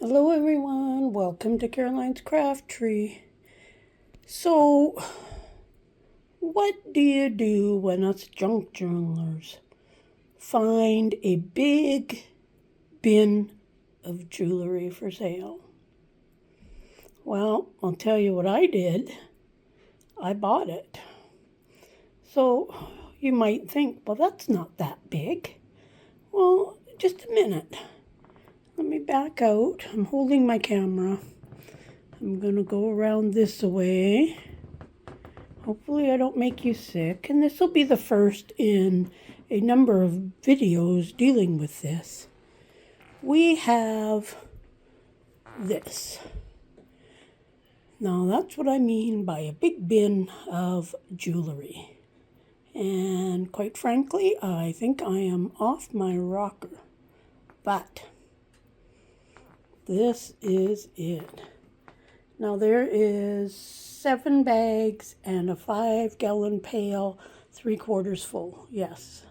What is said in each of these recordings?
Hello everyone, welcome to Caroline's Craft Tree. So, what do you do when us junk journalers find a big bin of jewelry for sale? Well, I'll tell you what I did. I bought it. So, you might think, well, that's not that big. Well, just a minute. Let me back out. I'm holding my camera. I'm going to go around this way. Hopefully I don't make you sick. And this will be the first in a number of videos dealing with this. We have this. Now that's what I mean by a big bin of jewelry. And quite frankly, I think I am off my rocker. But this is it. Now there is 7 bags and a 5-gallon pail, 3/4 full. Yes.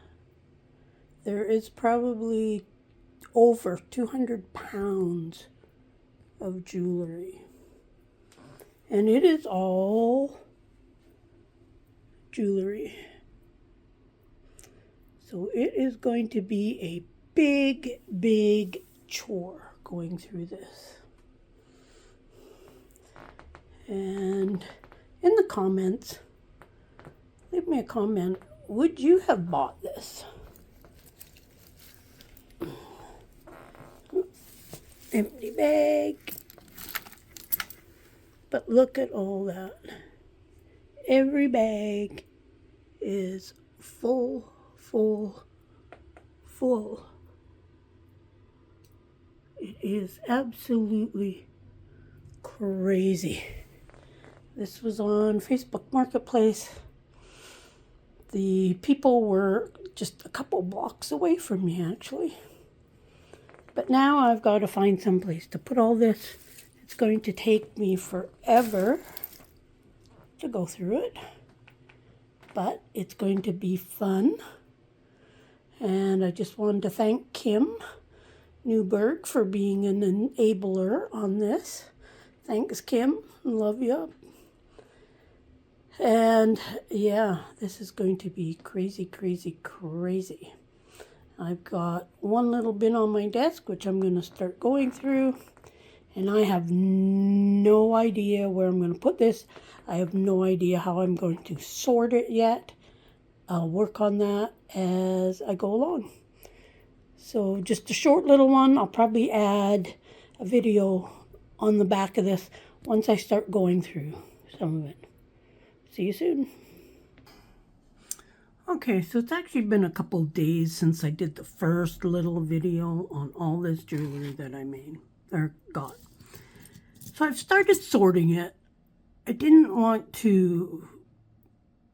There is probably over 200 pounds of jewelry. And it is all jewelry. So it is going to be a big, big chore going through this. And in the comments, leave me a comment. Would you have bought this? Empty bag. But look at all that. Every bag is full, full, full. It is absolutely crazy. This was on Facebook Marketplace. The people were just a couple blocks away from me, actually. But now I've got to find some place to put all this. It's going to take me forever to go through it. But it's going to be fun. And I just wanted to thank Kim Newberg for being an enabler on this. Thanks, Kim. Love you. And yeah, this is going to be crazy, crazy, crazy. I've got one little bin on my desk, which I'm going to start going through. And I have no idea where I'm going to put this. I have no idea how I'm going to sort it yet. I'll work on that as I go along. So just a short little one. I'll probably add a video on the back of this once I start going through some of it. See you soon. Okay, so it's actually been a couple days since I did the first little video on all this jewelry that I made, or got. So I've started sorting it. I didn't want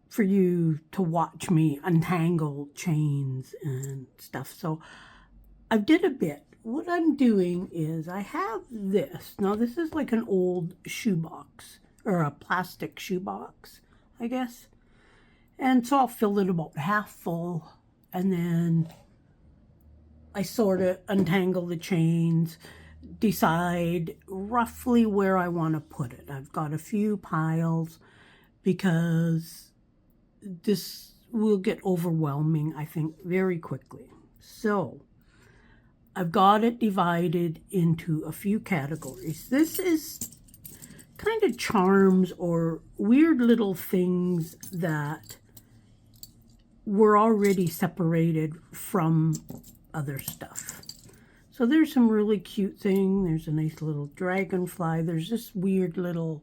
for you to watch me untangle chains and stuff, so I did a bit. What I'm doing is I have this. Now this is like an old shoebox, or a plastic shoebox, I guess. And so I'll fill it about half full, and then I sort it, untangle the chains, decide roughly where I want to put it. I've got a few piles because this will get overwhelming, I think, very quickly. So I've got it divided into a few categories. This is kind of charms or weird little things that were already separated from other stuff. So there's some really cute thing. There's a nice little dragonfly. There's this weird little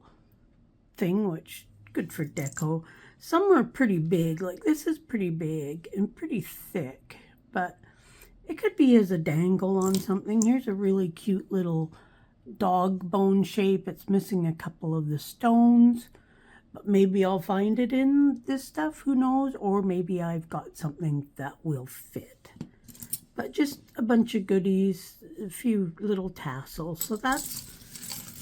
thing, which good for deco. Some are pretty big. Like this is pretty big and pretty thick, but it could be as a dangle on something. Here's a really cute little dog bone shape. It's missing a couple of the stones, but maybe I'll find it in this stuff, who knows, or maybe I've got something that will fit. But just a bunch of goodies, a few little tassels. So that's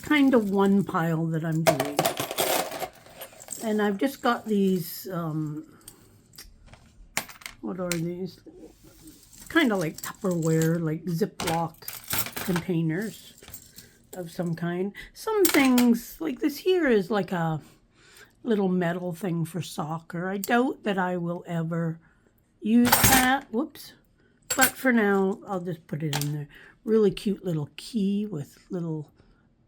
kind of one pile that I'm doing. And I've just got these, what are these? Kind of like Tupperware, like Ziploc containers. of some kind. Some things, like this here is like a little metal thing for soccer. I doubt that I will ever use that. Whoops. But for now, I'll just put it in there. Really cute little key with little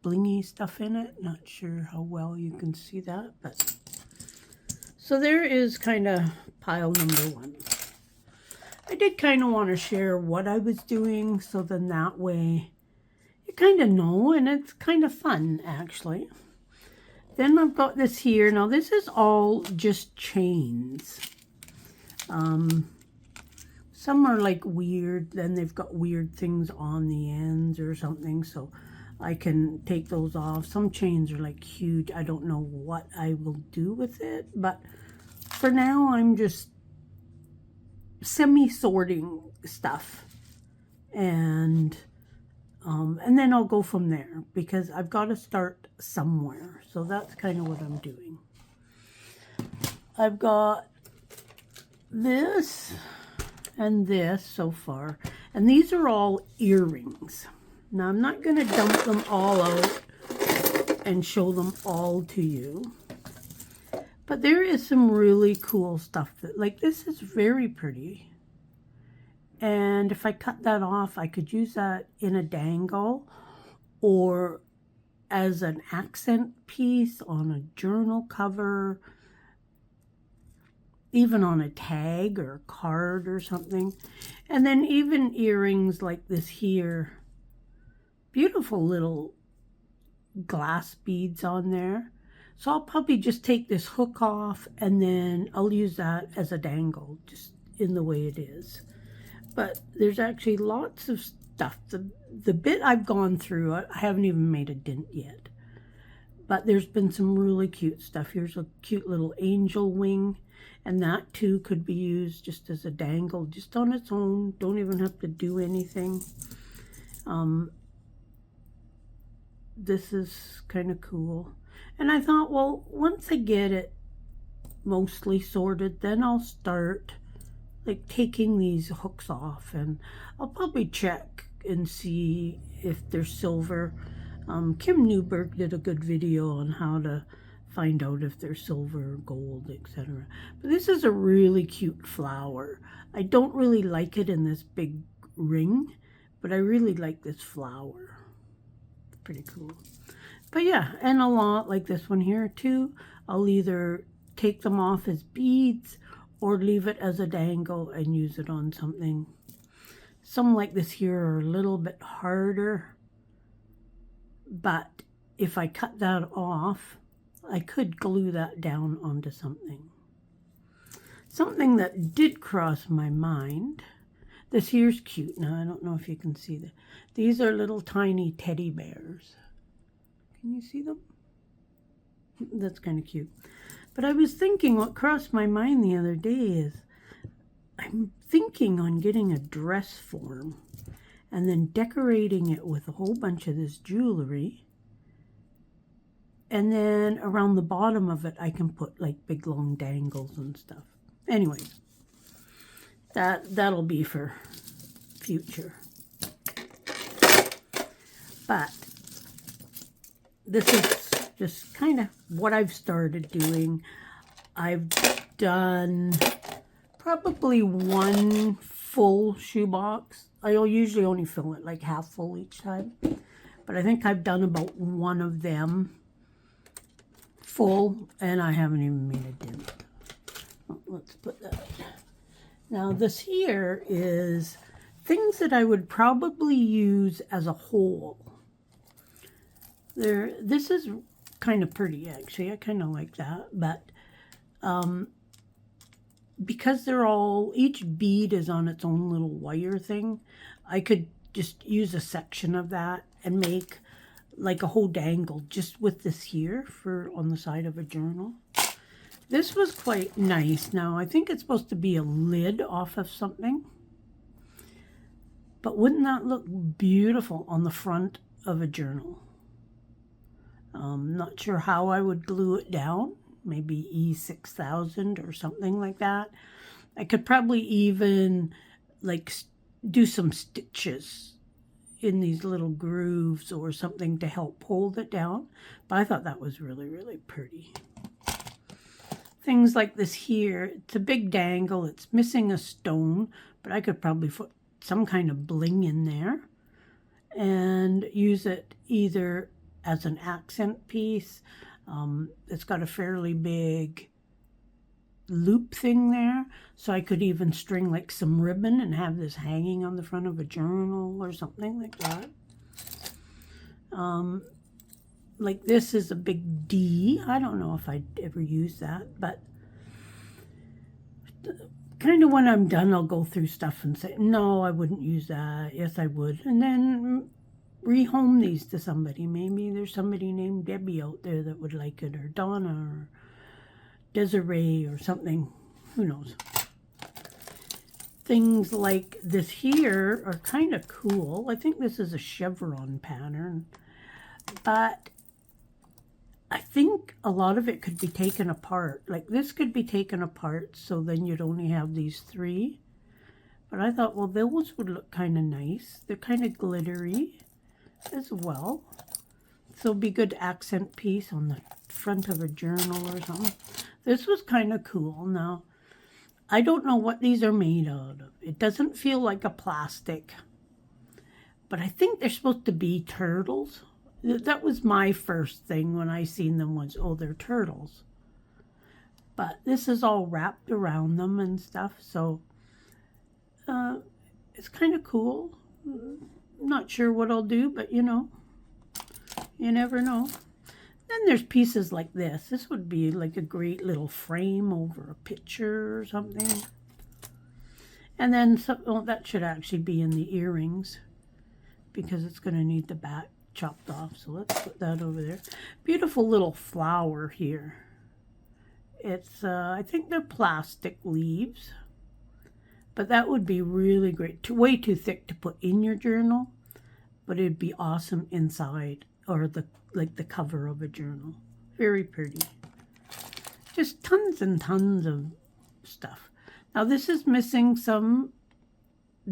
blingy stuff in it. Not sure how well you can see that, but so there is kind of pile number one. I did kind of want to share what I was doing, so then that way you kind of know, and it's kind of fun actually. Then I've got this here. Now this is all just chains. Some are like weird, then they've got weird things on the ends or something, so I can take those off. Some chains are like huge. I don't know what I will do with it, but for now I'm just semi-sorting stuff, and then I'll go from there because I've got to start somewhere. So that's kind of what I'm doing. I've got this and this so far, and these are all earrings. Now I'm not going to dump them all out and show them all to you, but there is some really cool stuff that, like, this is very pretty, and if I cut that off I could use that in a dangle or as an accent piece on a journal cover, even on a tag or a card or something. And then even earrings like this here. Beautiful little glass beads on there. So I'll probably just take this hook off and then I'll use that as a dangle, just in the way it is. But there's actually lots of stuff. The bit I've gone through, I haven't even made a dent yet. But there's been some really cute stuff. Here's a cute little angel wing. And that too could be used just as a dangle, just on its own. Don't even have to do anything. This is kind of cool. And I thought, well, once I get it mostly sorted, then I'll start like taking these hooks off, and I'll probably check and see if they're silver. Kim Newberg did a good video on how to find out if they're silver or gold, etc. But this is a really cute flower. I don't really like it in this big ring, but I really like this flower. It's pretty cool. But yeah, and a lot like this one here too. I'll either take them off as beads or leave it as a dangle and use it on something. Some like this here are a little bit harder, but if I cut that off, I could glue that down onto something. Something that did cross my mind. This here's cute. Now, I don't know if you can see that. These are little tiny teddy bears. Can you see them? That's kind of cute. But I was thinking, what crossed my mind the other day is I'm thinking on getting a dress form and then decorating it with a whole bunch of this jewelry. And then around the bottom of it, I can put like big long dangles and stuff. Anyway, that'll be for future. But this is just kind of what I've started doing. I've done probably one full shoebox. I'll usually only fill it like half full each time. But I think I've done about one of them full, and I haven't even made a dent. Oh, let's put that. Now this here is things that I would probably use as a whole. This is kind of pretty actually. I kind of like that, but because they're all, each bead is on its own little wire thing, I could just use a section of that and make like a whole dangle just with this here for on the side of a journal. This was quite nice. Now I think it's supposed to be a lid off of something, but wouldn't that look beautiful on the front of a journal? Not sure how I would glue it down. Maybe E6000 or something like that. I could probably even like do some stitches in these little grooves or something to help hold it down. But I thought that was really, really pretty. Things like this here, it's a big dangle. It's missing a stone, but I could probably put some kind of bling in there and use it either as an accent piece. It's got a fairly big loop thing there, so I could even string like some ribbon and have this hanging on the front of a journal or something like that. Like this is a big D. I don't know if I'd ever use that, but kind of when I'm done, I'll go through stuff and say, no, I wouldn't use that. Yes, I would. And then rehome these to somebody. Maybe there's somebody named Debbie out there that would like it, or Donna, or Desiree, or something. Who knows? Things like this here are kind of cool. I think this is a chevron pattern, but I think a lot of it could be taken apart. Like this could be taken apart, so then you'd only have these three. But I thought, well, those would look kind of nice. They're kind of glittery as well. So it'd be a good accent piece on the front of a journal or something. This was kind of cool. Now, I don't know what these are made out of. It doesn't feel like a plastic. But I think they're supposed to be turtles. That was my first thing when I seen them was, oh, they're turtles. But this is all wrapped around them and stuff, so it's kind of cool. Not sure what I'll do, but you know, you never know. Then there's pieces like this. This would be like a great little frame over a picture or something. And then that should actually be in the earrings because it's going to need the back chopped off. So let's put that over there. Beautiful little flower here. It's I think they're plastic leaves, but that would be really great. Way too thick to put in your journal, but it'd be awesome inside, or like the cover of a journal. Very pretty. Just tons and tons of stuff. Now this is missing some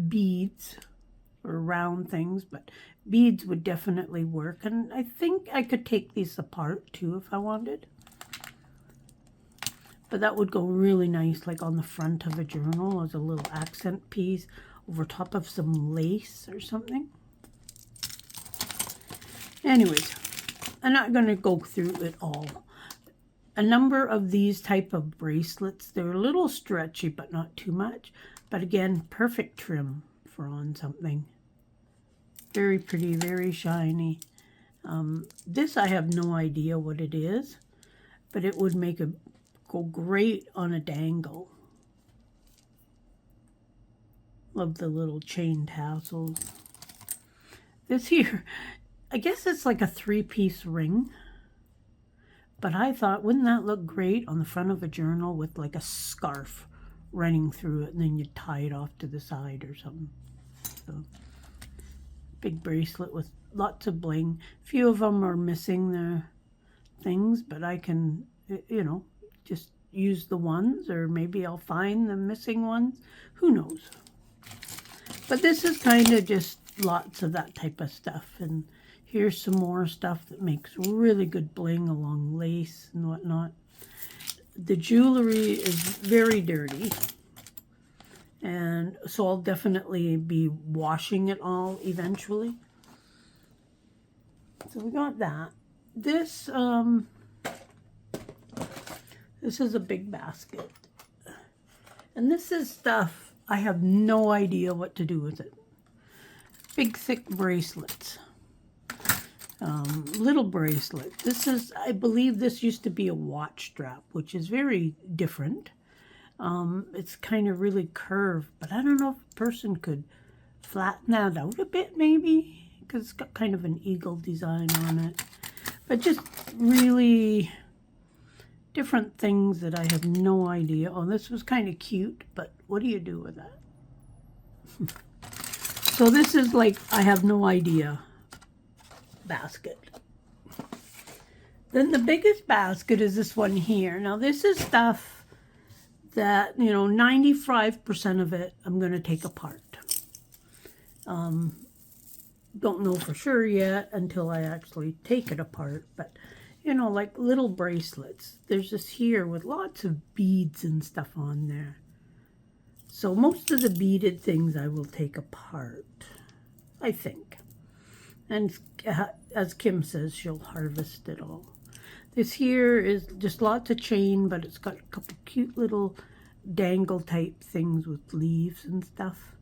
beads or round things, but beads would definitely work. And I think I could take these apart too if I wanted. But that would go really nice like on the front of a journal as a little accent piece over top of some lace or something. Anyways, I'm not going to go through it all. A number of these type of bracelets, they're a little stretchy but not too much. But again, perfect trim for on something. Very pretty, very shiny. This I have no idea what it is, but it would make it go great on a dangle. Love the little chain tassels. This here, I guess it's like a 3-piece ring, but I thought, wouldn't that look great on the front of a journal with like a scarf running through it, and then you tie it off to the side or something. So, big bracelet with lots of bling. A few of them are missing their things, but I can, you know, just use the ones, or maybe I'll find the missing ones. Who knows? But this is kind of just lots of that type of stuff. And here's some more stuff that makes really good bling along lace and whatnot. The jewelry is very dirty, and so I'll definitely be washing it all eventually. So we got that. This is a big basket, and this is stuff I have no idea what to do with it. Big thick bracelets, little bracelet. This is, I believe this used to be a watch strap, which is very different. It's kind of really curved, but I don't know if a person could flatten that out a bit maybe, because it's got kind of an eagle design on it. But just really different things that I have no idea. Oh, this was kind of cute, but what do you do with that? So this is like, I have no idea basket. Then the biggest basket is this one here. Now this is stuff that, you know, 95% of it I'm going to take apart. don't know for sure yet until I actually take it apart. But, you know, like little bracelets. There's this here with lots of beads and stuff on there. So most of the beaded things I will take apart, I think. And as Kim says, she'll harvest it all. This here is just lots of chain, but it's got a couple cute little dangle type things with leaves and stuff.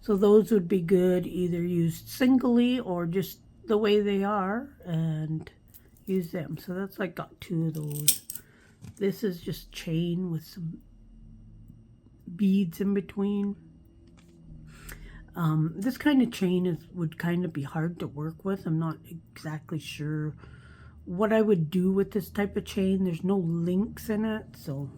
So those would be good, either used singly or just the way they are, and use them. So that's like got 2 of those. This is just chain with some beads in between. This kind of chain would kind of be hard to work with. I'm not exactly sure what I would do with this type of chain. There's no links in it, so.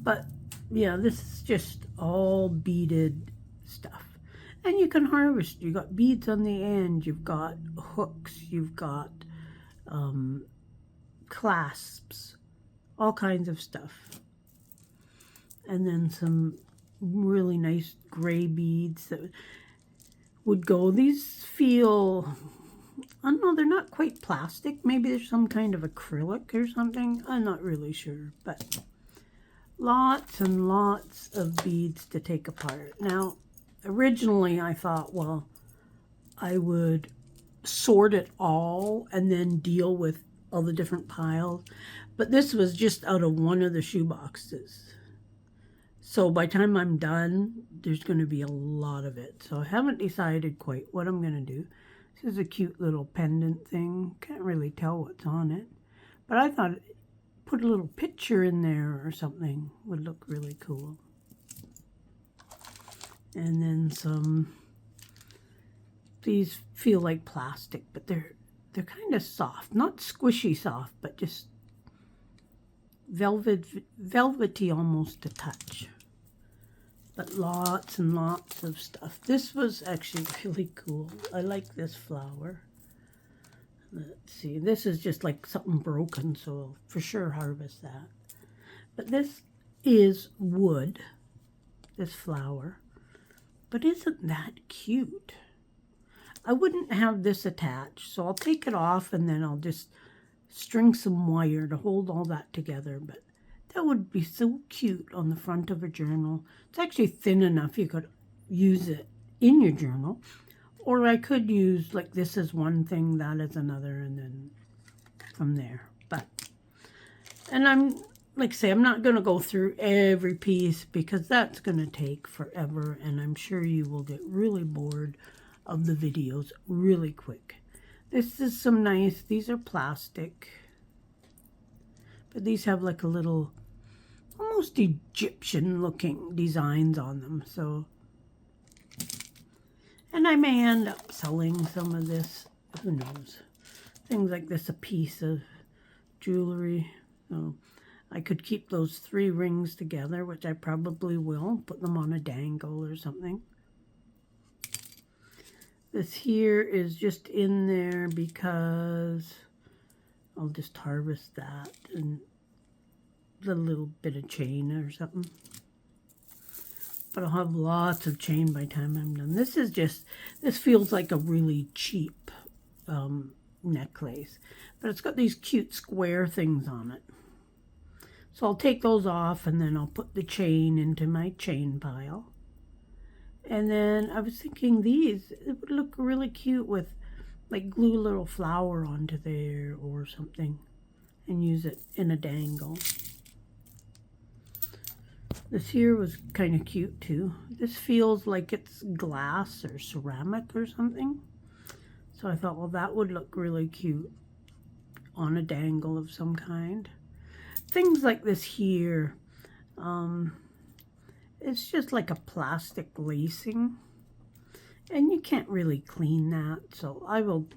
But yeah, this is just all beaded stuff. And you can harvest. You got beads on the end. You've got hooks. You've got clasps. All kinds of stuff. And then some really nice gray beads that would go. These feel, I don't know, they're not quite plastic. Maybe there's some kind of acrylic or something. I'm not really sure, but lots and lots of beads to take apart. Now, originally I thought, well, I would sort it all and then deal with all the different piles, but this was just out of one of the shoe boxes. So by the time I'm done, there's going to be a lot of it. So I haven't decided quite what I'm going to do. This is a cute little pendant thing. Can't really tell what's on it. But I thought put a little picture in there or something would look really cool. And then some, these feel like plastic, but they're kind of soft. Not squishy soft, but just velvety almost to touch. But lots and lots of stuff. This was actually really cool. I like this flower. Let's see. This is just like something broken, so I'll for sure harvest that. But this is wood, this flower. But isn't that cute? I wouldn't have this attached, so I'll take it off and then I'll just string some wire to hold all that together. But that would be so cute on the front of a journal. It's actually thin enough you could use it in your journal. Or I could use, like, this is one thing, that is another, and then from there. But, and I'm, like I say, I'm not going to go through every piece because that's going to take forever. And I'm sure you will get really bored of the videos really quick. This is some nice, these are plastic. But these have like a little, almost Egyptian looking designs on them. So, and I may end up selling some of this, who knows. Things like this, a piece of jewelry. So I could keep those 3 rings together, which I probably will. Put them on a dangle or something. This here is just in there because I'll just harvest that and a little bit of chain or something. But I'll have lots of chain by the time I'm done. This is just, this feels like a really cheap necklace. But it's got these cute square things on it. So I'll take those off and then I'll put the chain into my chain pile. And then I was thinking these, it would look really cute with, like, glue a little flower onto there or something and use it in a dangle. This here was kind of cute too. This feels like it's glass or ceramic or something. So I thought, well, that would look really cute on a dangle of some kind. Things like this here, it's just like a plastic lacing. And you can't really clean that. So I will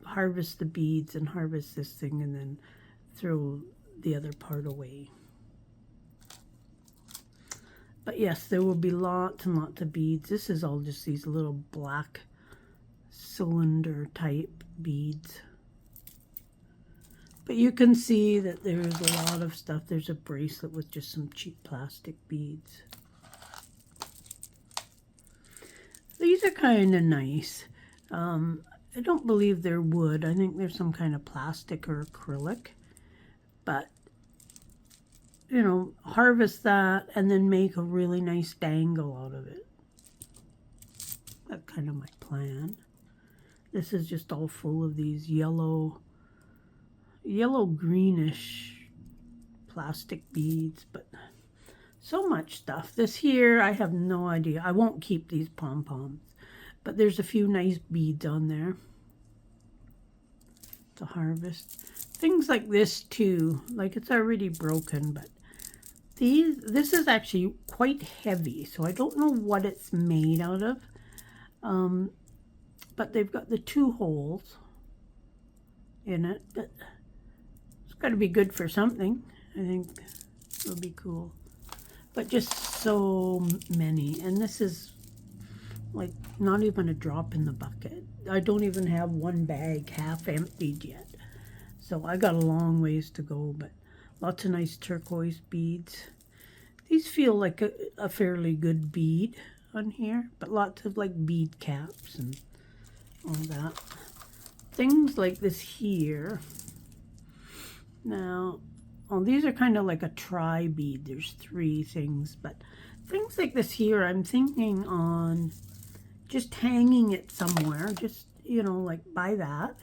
harvest the beads and harvest this thing and then throw the other part away. But yes, there will be lots and lots of beads. This is all just these little black cylinder type beads. But you can see that there's a lot of stuff. There's a bracelet with just some cheap plastic beads. These are kind of nice. I don't believe they're wood. I think they're some kind of plastic or acrylic. But, you know, harvest that and then make a really nice dangle out of it. That's kind of my plan. This is just all full of these yellow greenish plastic beads, but so much stuff. This here, I have no idea. I won't keep these pom-poms, but there's a few nice beads on there to harvest. Things like this too, like it's already broken, but this is actually quite heavy, so I don't know what it's made out of. But they've got the 2 holes in it, but it's got to be good for something. I think it'll be cool. But just so many, and this is like not even a drop in the bucket. I don't even have one bag half emptied yet, so I got a long ways to go, but lots of nice turquoise beads. These feel like a fairly good bead on here, but lots of like bead caps and all that. Things like this here. Now, these are kind of like a tri-bead. There's 3 things, but things like this here, I'm thinking on just hanging it somewhere, just, you know, like by that.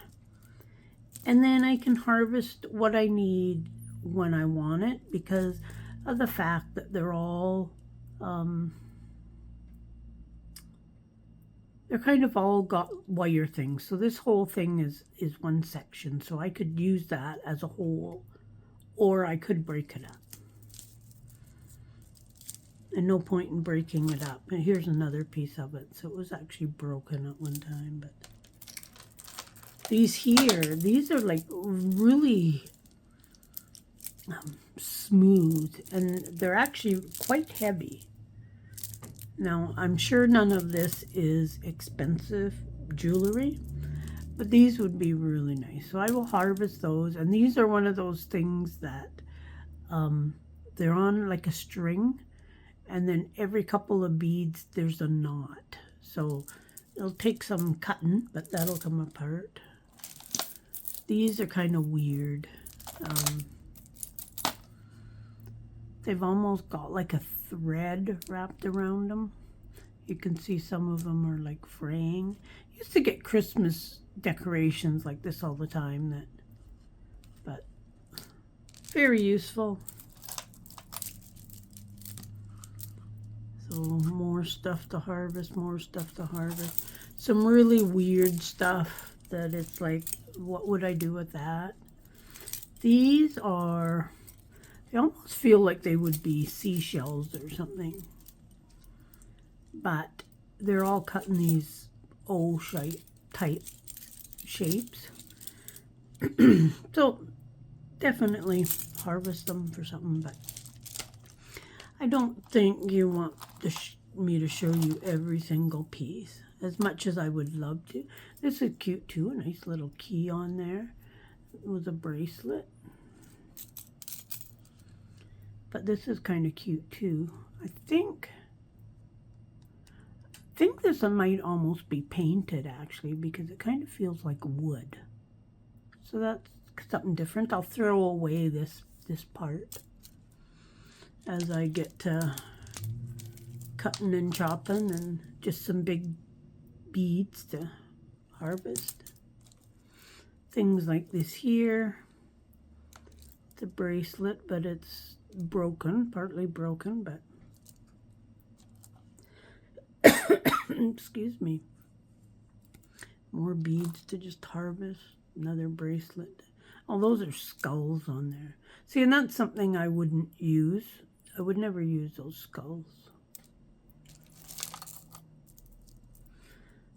And then I can harvest what I need when I want it because of the fact that they're all, they're kind of all got wire things. So this whole thing is one section. So I could use that as a whole, or I could break it up. And no point in breaking it up. And here's another piece of it. So it was actually broken at one time. But these here, these are like really smooth. And they're actually quite heavy. Now, I'm sure none of this is expensive jewelry, but these would be really nice. So I will harvest those, and these are one of those things that they're on like a string, and then every couple of beads there's a knot. So it'll take some cutting, but that'll come apart. These are kind of weird. They've almost got like a thread wrapped around them. You can see some of them are like fraying. Used to get Christmas decorations like this all the time, but very useful. So more stuff to harvest, more stuff to harvest. Some really weird stuff that it's like, what would I do with that? These are, they almost feel like they would be seashells or something. But they're all cut in these O-shape type shapes. So definitely harvest them for something, but I don't think you want me to show you every single piece, as much as I would love to. This is cute too, a nice little key on there. It was a bracelet. But this is kind of cute too. I think this might almost be painted actually, because it kind of feels like wood. So that's something different. I'll throw away this part as I get to cutting and chopping, and just some big beads to harvest. Things like this here. It's a bracelet, but it's broken, partly broken, but excuse me. More beads to just harvest. Another bracelet. Oh, those are skulls on there. See, and that's something I wouldn't use. I would never use those skulls.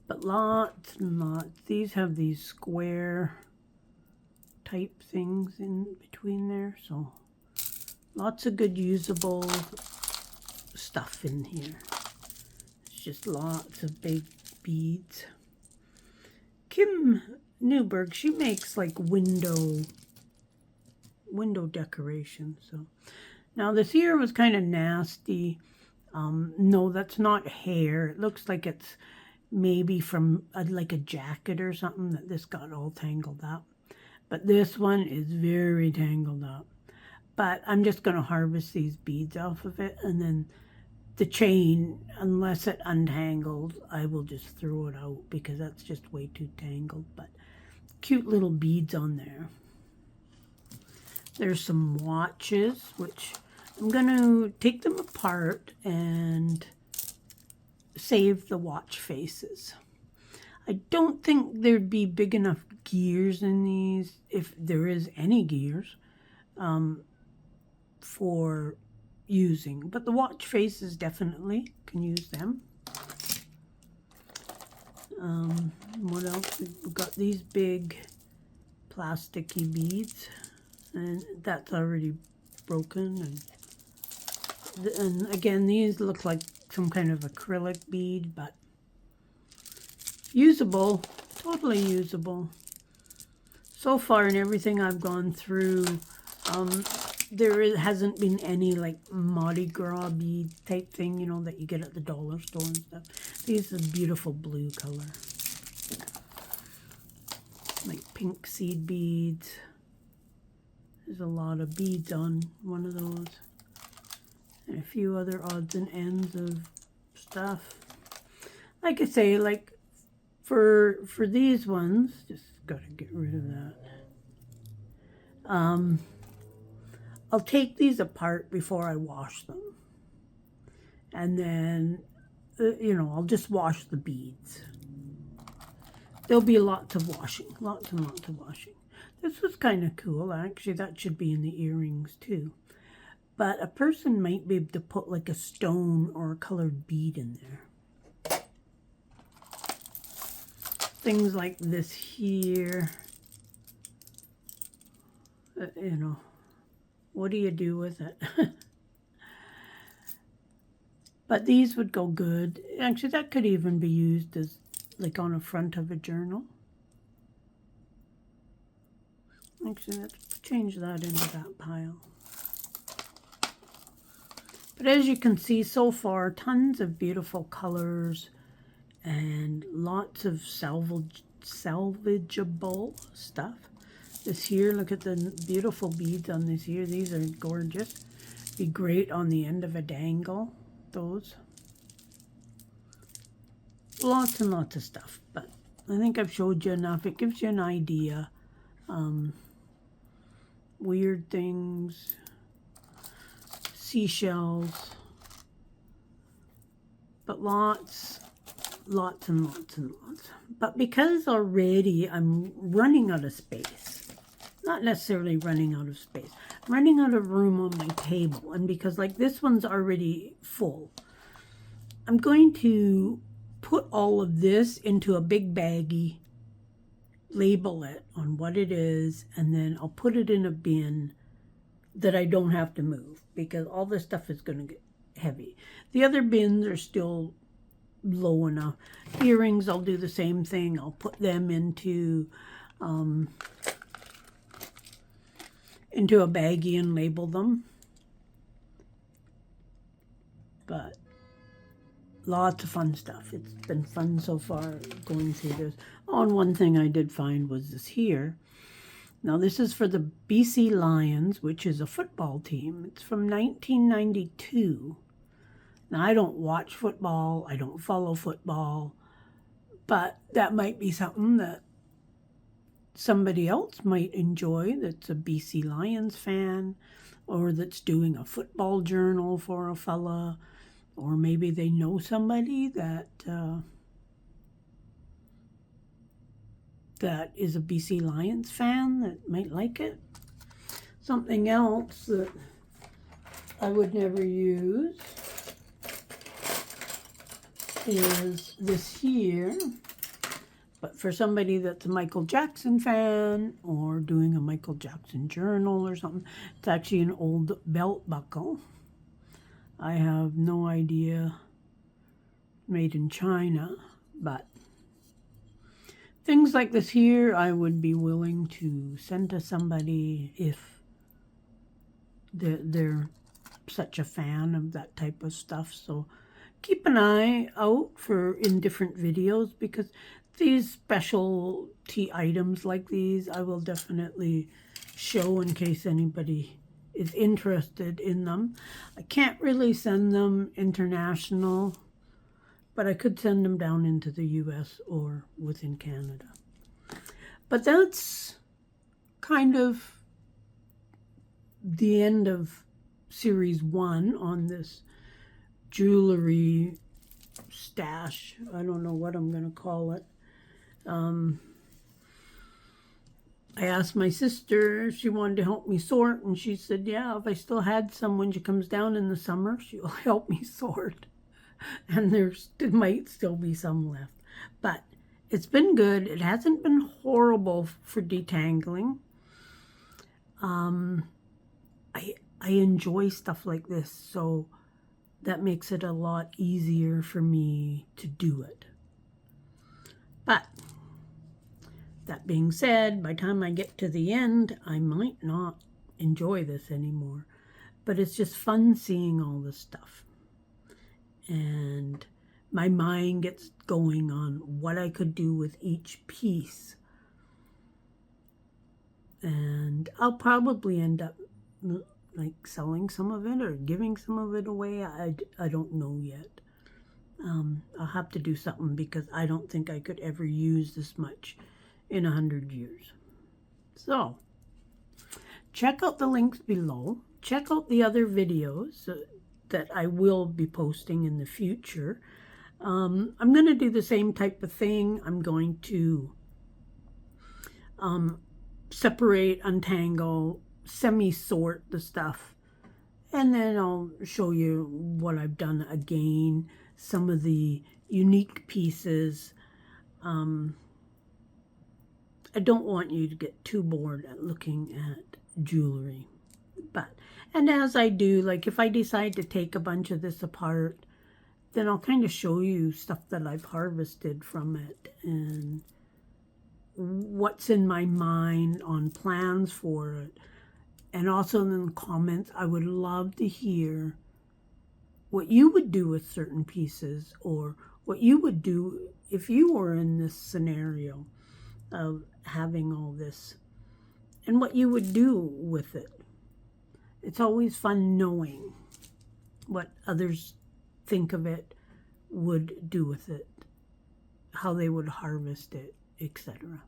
But lots and lots. These have these square type things in between there, so lots of good usable stuff in here. It's just lots of big beads. Kim Newberg, she makes like window decoration. So now this here was kind of nasty. No, that's not hair. It looks like it's maybe from like a jacket or something that this got all tangled up. But this one is very tangled up. But I'm just going to harvest these beads off of it, and then the chain, unless it untangles, I will just throw it out because that's just way too tangled. But cute little beads on there. There's some watches, which I'm going to take them apart and save the watch faces. I don't think there'd be big enough gears in these, if there is any gears, for using. But the watch faces definitely can use them. What else? We've got these big plasticky beads, and that's already broken. And again, these look like some kind of acrylic bead, but usable, totally usable. So far in everything I've gone through, hasn't been any like Mardi Gras bead type thing, you know, that you get at the dollar store and stuff. These are beautiful blue color. Like pink seed beads. There's a lot of beads on one of those. And a few other odds and ends of stuff. Like I say, like for these ones, just gotta get rid of that. I'll take these apart before I wash them. And then, you know, I'll just wash the beads. There'll be lots of washing, lots and lots of washing. This was kind of cool, actually. That should be in the earrings too. But a person might be able to put like a stone or a colored bead in there. Things like this here. You know, what do you do with it? But these would go good. Actually, that could even be used as like on the front of a journal. Actually, let's change that into that pile. But as you can see so far, tons of beautiful colors and lots of salvageable stuff. This here, look at the beautiful beads on this here. These are gorgeous. Be great on the end of a dangle, those. Lots and lots of stuff, but I think I've showed you enough. It gives you an idea. Weird things, seashells, but lots and lots and lots. But because already I'm running out of space, not necessarily running out of space, I'm running out of room on my table, and because like this one's already full, I'm going to put all of this into a big baggie, label it on what it is, and then I'll put it in a bin that I don't have to move, because all this stuff is going to get heavy. The other bins are still low enough. Earrings, I'll do the same thing. I'll put them into a baggie and label them. But lots of fun stuff. It's been fun so far going through this. Oh, and one thing I did find was this here. Now this is for the BC Lions, which is a football team. It's from 1992. Now I don't watch football, I don't follow football, but that might be something that somebody else might enjoy that's a BC Lions fan, or that's doing a football journal for a fella, or maybe they know somebody that that is a BC Lions fan that might like it. Something else that I would never use is this here, but for somebody that's a Michael Jackson fan or doing a Michael Jackson journal or something. It's actually an old belt buckle. I have no idea, made in China, but things like this here I would be willing to send to somebody if they're such a fan of that type of stuff. So keep an eye out for in different videos, because these specialty items like these I will definitely show in case anybody is interested in them. I can't really send them international, but I could send them down into the US or within Canada. But that's kind of the end of series 1 on this jewelry stash. I don't know what I'm going to call it. I asked my sister if she wanted to help me sort, and she said, yeah, if I still had some when she comes down in the summer, she'll help me sort. And there might still be some left. But it's been good. It hasn't been horrible for detangling. I enjoy stuff like this, so that makes it a lot easier for me to do it. But that being said, by the time I get to the end, I might not enjoy this anymore. But it's just fun seeing all this stuff. And my mind gets going on what I could do with each piece. And I'll probably end up like selling some of it or giving some of it away. I don't know yet. I'll have to do something, because I don't think I could ever use this much in 100 years. So, check out the links below. Check out the other videos that I will be posting in the future. I'm going to do the same type of thing. I'm going to separate, untangle, semi-sort the stuff, and then I'll show you what I've done again, some of the unique pieces. I don't want you to get too bored at looking at jewelry. And as I do, like if I decide to take a bunch of this apart, then I'll kind of show you stuff that I've harvested from it and what's in my mind on plans for it. And also in the comments, I would love to hear what you would do with certain pieces, or what you would do if you were in this scenario of having all this, and what you would do with it. It's always fun knowing what others think of it, would do with it, how they would harvest it, etc.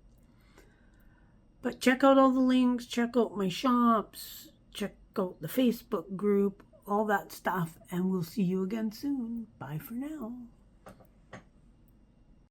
But check out all the links, check out my shops, check out the Facebook group, all that stuff, and we'll see you again soon. Bye for now.